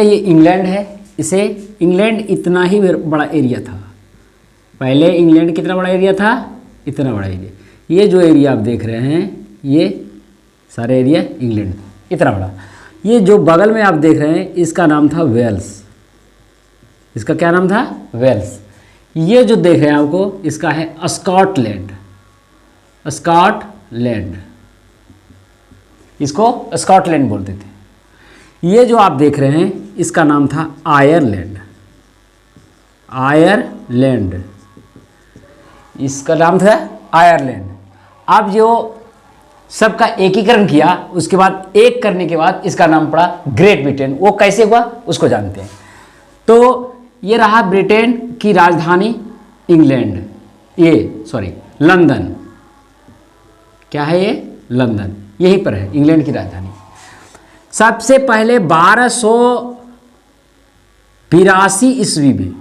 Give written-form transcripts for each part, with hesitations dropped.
ये इंग्लैंड है, इसे इंग्लैंड इतना ही बड़ा एरिया था। पहले इंग्लैंड कितना बड़ा एरिया था, इतना बड़ा एरिया। ये जो एरिया आप देख रहे हैं ये सारा एरिया इंग्लैंड इतना बड़ा। ये जो बगल में आप देख रहे हैं इसका नाम था वेल्स। इसका क्या नाम था, वेल्स। ये जो देख रहे हैं आपको इसका है स्कॉटलैंड। स्कॉटलैंड, इसको स्कॉटलैंड बोलते थे। ये जो आप देख रहे हैं इसका नाम था आयरलैंड। आयरलैंड, इसका नाम था आयरलैंड। अब जो सबका एकीकरण किया उसके बाद एक करने के बाद इसका नाम पड़ा ग्रेट ब्रिटेन। वो कैसे हुआ उसको जानते हैं। तो ये रहा ब्रिटेन की राजधानी इंग्लैंड, ये सॉरी लंदन। क्या है ये, लंदन, यहीं पर है इंग्लैंड की राजधानी। सबसे पहले 1282 ईस्वी में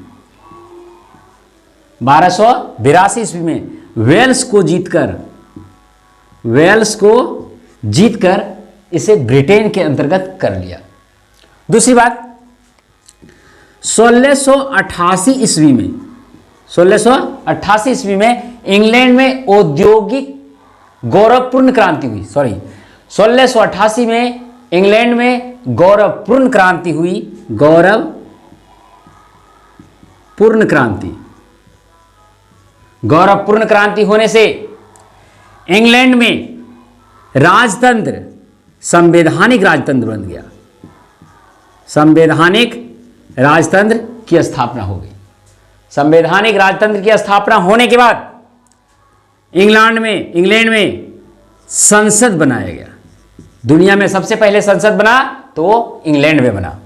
1282 ईस्वी में वेल्स को जीतकर इसे ब्रिटेन के अंतर्गत कर लिया। दूसरी बात 1688 ईस्वी में 1688 ईस्वी में इंग्लैंड में औद्योगिक गौरवपूर्ण क्रांति हुई। 1688 में इंग्लैंड में गौरवपूर्ण क्रांति हुई। गौरवपूर्ण क्रांति होने से इंग्लैंड में राजतंत्र संवैधानिक राजतंत्र बन गया। संवैधानिक राजतंत्र की स्थापना हो गई। संवैधानिक राजतंत्र की स्थापना होने के बाद इंग्लैंड में संसद बनाया गया। दुनिया में सबसे पहले संसद बना तो वो इंग्लैंड में बना।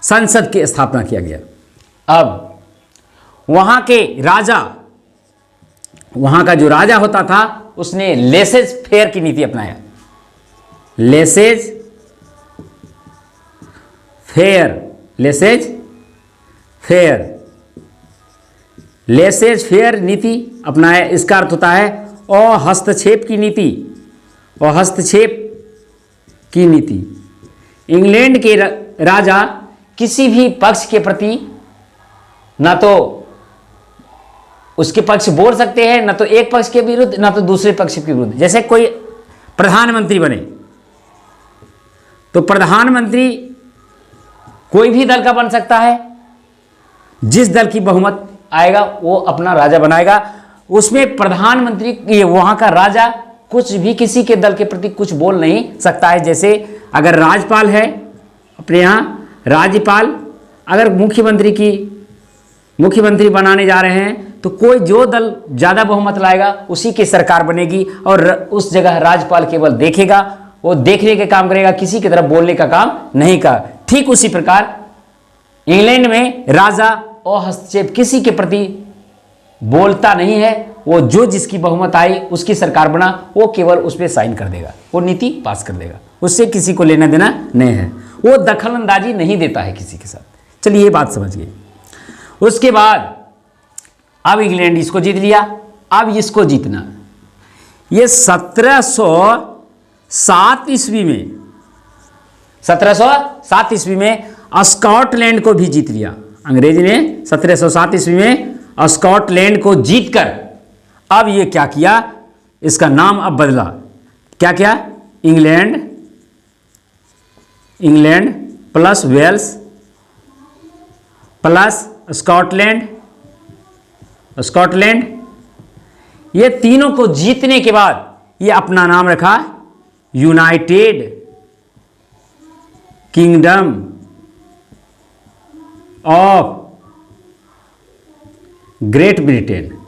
संसद की स्थापना किया गया। अब वहां का जो राजा होता था उसने लेसेज फेयर की नीति अपनाया। लेसेज फेयर नीति अपनाया। इसका अर्थ होता है हस्तक्षेप की नीति। इंग्लैंड के राजा किसी भी पक्ष के प्रति ना तो उसके पक्ष बोल सकते हैं, ना तो एक पक्ष के विरुद्ध, ना तो दूसरे पक्ष के विरुद्ध। जैसे कोई प्रधानमंत्री बने तो प्रधानमंत्री कोई भी दल का बन सकता है। जिस दल की बहुमत आएगा वो अपना राजा बनाएगा। उसमें प्रधानमंत्री वहां का राजा कुछ भी किसी के दल के प्रति कुछ बोल नहीं सकता है। जैसे अगर राज्यपाल है अपने यहाँ, राज्यपाल अगर मुख्यमंत्री बनाने जा रहे हैं तो कोई जो दल ज़्यादा बहुमत लाएगा उसी की सरकार बनेगी और उस जगह राज्यपाल केवल देखेगा, वो देखने के काम करेगा, किसी की तरफ बोलने का काम नहीं का। ठीक उसी प्रकार इंग्लैंड में राजा और हस्तक्षेप किसी के प्रति बोलता नहीं है। वो जो जिसकी बहुमत आई उसकी सरकार बना, वो केवल उस पर साइन कर देगा, वो नीति पास कर देगा, उससे किसी को लेना देना नहीं है। वो दखल अंदाजी नहीं देता है किसी के साथ। चलिए ये बात समझ गए। उसके बाद अब इंग्लैंड इसको जीत लिया। अब इसको जीतना, ये 1707 ईस्वी में स्कॉटलैंड को भी जीत लिया। अंग्रेज ने 1707 ईस्वी में स्कॉटलैंड को जीतकर अब ये क्या किया, इसका नाम अब बदला। क्या क्या, England plus Wales plus Scotland, ये तीनों को जीतने के बाद ये अपना नाम रखा United kingdom of great Britain.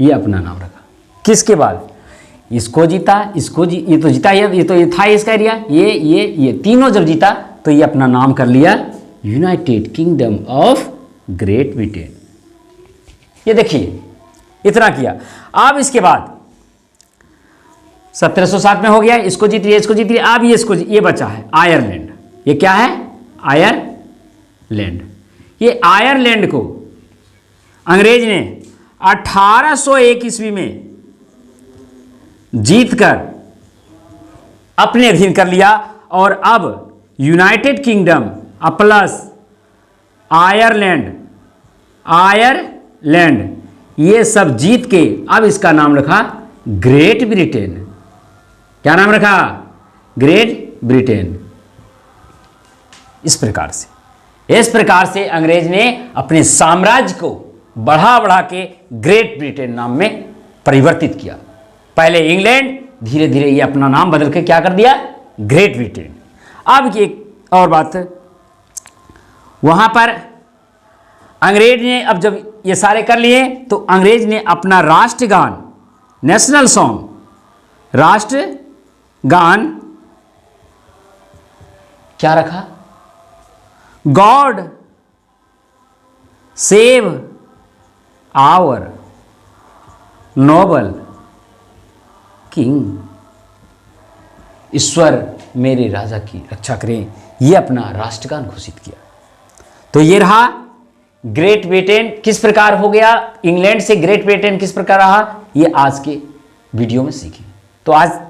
ये अपना नाम रखा। किसके बाद, इसको जीता, ये तो जीता, ये तो था इसका एरिया। ये तीनों जब जीता तो ये अपना नाम कर लिया United kingdom of great Britain. ये देखिए इतना किया। अब इसके बाद 1707 में हो गया, इसको जीत लिया। अब ये बचा है आयरलैंड। ये क्या है, आयरलैंड। ये आयरलैंड को अंग्रेज ने 1801 ईस्वी में जीतकर अपने अधीन कर लिया और अब यूनाइटेड किंगडम प्लस आयरलैंड ये सब जीत के अब इसका नाम रखा ग्रेट ब्रिटेन। क्या नाम रखा? Great Britain. इस प्रकार से अंग्रेज ने अपने साम्राज्य को बढ़ा बढ़ा के ग्रेट ब्रिटेन नाम में परिवर्तित किया। पहले इंग्लैंड, धीरे धीरे ये अपना नाम बदल के क्या कर दिया? Great Britain. अब एक और बात, वहां पर अंग्रेज ने अब जब ये सारे कर लिए तो अंग्रेज ने अपना राष्ट्रगान, नेशनल सॉन्ग, राष्ट्रगान क्या रखा? God save our noble king, ईश्वर मेरे राजा की रक्षा करें, यह अपना राष्ट्रगान घोषित किया। तो ये रहा ग्रेट ब्रिटेन किस प्रकार हो गया, इंग्लैंड से ग्रेट ब्रिटेन किस प्रकार रहा, ये आज के वीडियो में सीखें। तो आज